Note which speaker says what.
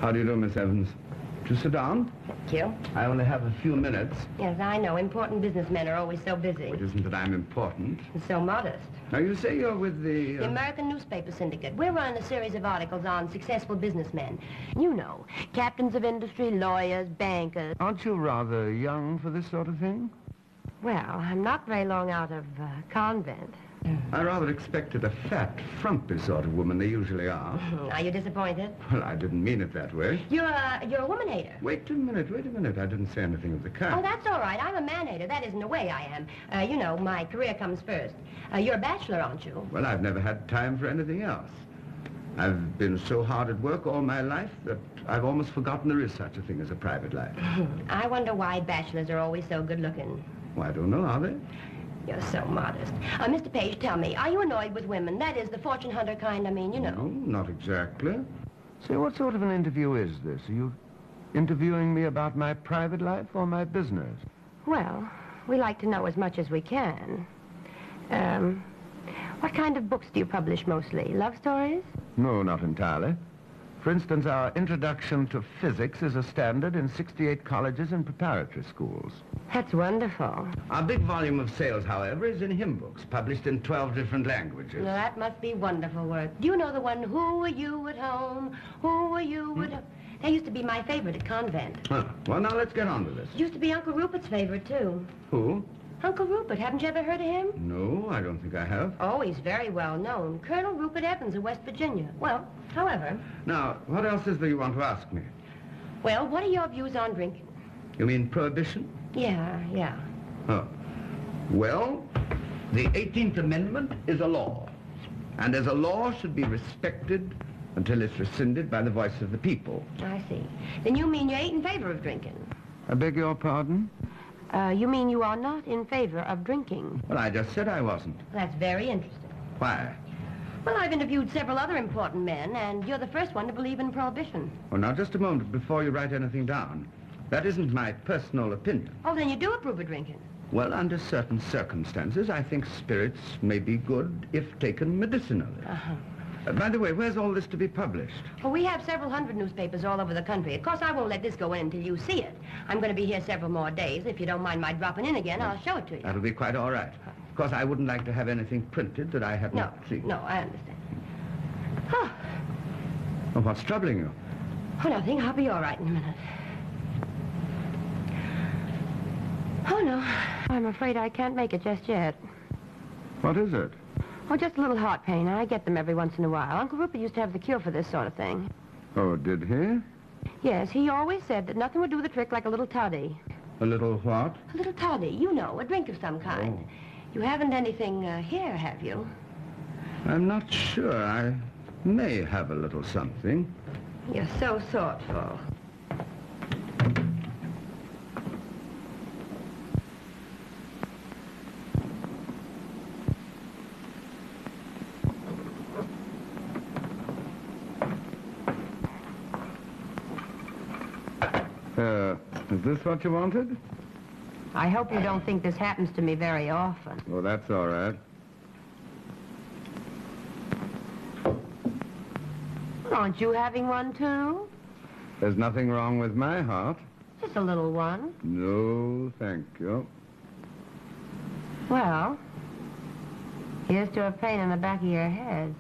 Speaker 1: How do you do, Miss Evans? To sit down?
Speaker 2: Thank you.
Speaker 1: I only have a few minutes.
Speaker 2: Yes, I know. Important businessmen are always so busy.
Speaker 1: It isn't that I'm important.
Speaker 2: And so modest.
Speaker 1: Now, you say you're with the...
Speaker 2: The American Newspaper Syndicate. We're running a series of articles on successful businessmen. You know, captains of industry, lawyers, bankers.
Speaker 1: Aren't you rather young for this sort of thing?
Speaker 2: Well, I'm not very long out of convent.
Speaker 1: I rather expected a fat, frumpy sort of woman. They usually are.
Speaker 2: Are you disappointed?
Speaker 1: Well, I didn't mean it that way.
Speaker 2: You're a woman hater.
Speaker 1: Wait a minute. I didn't say anything of the kind.
Speaker 2: Oh, that's all right. I'm a man hater. That isn't the way I am. You know, my career comes first. You're a bachelor, aren't you?
Speaker 1: Well, I've never had time for anything else. I've been so hard at work all my life that I've almost forgotten there is such a thing as a private life.
Speaker 2: I wonder why bachelors are always so good looking.
Speaker 1: Well, I don't know, are they?
Speaker 2: You're so modest. Mr. Page, tell me, are you annoyed with women? That is, the fortune hunter kind, I mean, you know.
Speaker 1: No, not exactly. Say, what sort of an interview is this? Are you interviewing me about my private life or my business?
Speaker 2: Well, we like to know as much as we can. What kind of books do you publish mostly? Love stories?
Speaker 1: No, not entirely. For instance, our Introduction to Physics is a standard in 68 colleges and preparatory schools.
Speaker 2: That's wonderful.
Speaker 1: Our big volume of sales, however, is in hymn books, published in 12 different languages.
Speaker 2: Well, that must be wonderful work. Do you know the one, Who Are You at Home? Who Are You at Home? That used to be my favorite at convent.
Speaker 1: Huh. Well, now let's get on with this.
Speaker 2: It used to be Uncle Rupert's favorite, too.
Speaker 1: Who?
Speaker 2: Uncle Rupert. Haven't you ever heard of him?
Speaker 1: No, I don't think I have.
Speaker 2: Oh, he's very well known. Colonel Rupert Evans of West Virginia. Well, however...
Speaker 1: Now, what else is there you want to ask me?
Speaker 2: Well, what are your views on drinking?
Speaker 1: You mean prohibition?
Speaker 2: Yeah.
Speaker 1: Oh. Well, the 18th Amendment is a law. And as a law should be respected until it's rescinded by the voice of the people.
Speaker 2: I see. Then you mean you ain't in favor of drinking?
Speaker 1: I beg your pardon?
Speaker 2: You mean you are not in favor of drinking?
Speaker 1: Well, I just said I wasn't.
Speaker 2: That's very interesting.
Speaker 1: Why?
Speaker 2: Well, I've interviewed several other important men, and you're the first one to believe in prohibition.
Speaker 1: Well, now, just a moment before you write anything down. That isn't my personal opinion.
Speaker 2: Oh, then you do approve of drinking?
Speaker 1: Well, under certain circumstances, I think spirits may be good if taken medicinally. By the way, where's all this to be published?
Speaker 2: Well, we have several hundred newspapers all over the country. Of course, I won't let this go in until you see it. I'm going to be here several more days. If you don't mind my dropping in again, I'll show it to you.
Speaker 1: That'll be quite all right. Of course, I wouldn't like to have anything printed that I hadn't seen.
Speaker 2: No, I understand. Huh.
Speaker 1: Well, what's troubling you?
Speaker 2: Oh, nothing. I'll be all right in a minute. Oh, no. I'm afraid I can't make it just yet.
Speaker 1: What is it?
Speaker 2: Oh, just a little heart pain. I get them every once in a while. Uncle Rupert used to have the cure for this sort of thing.
Speaker 1: Oh, did he?
Speaker 2: Yes, he always said that nothing would do the trick like a little toddy.
Speaker 1: A little what?
Speaker 2: A little toddy, you know, a drink of some kind.
Speaker 1: Oh.
Speaker 2: You haven't anything here, have you?
Speaker 1: I'm not sure. I may have a little something.
Speaker 2: You're so thoughtful.
Speaker 1: Is this what you wanted?
Speaker 2: I hope you don't think this happens to me very often.
Speaker 1: Oh, that's all right.
Speaker 2: Aren't you having one, too?
Speaker 1: There's nothing wrong with my heart.
Speaker 2: Just a little one.
Speaker 1: No, thank you.
Speaker 2: Well, here's to a pain in the back of your head.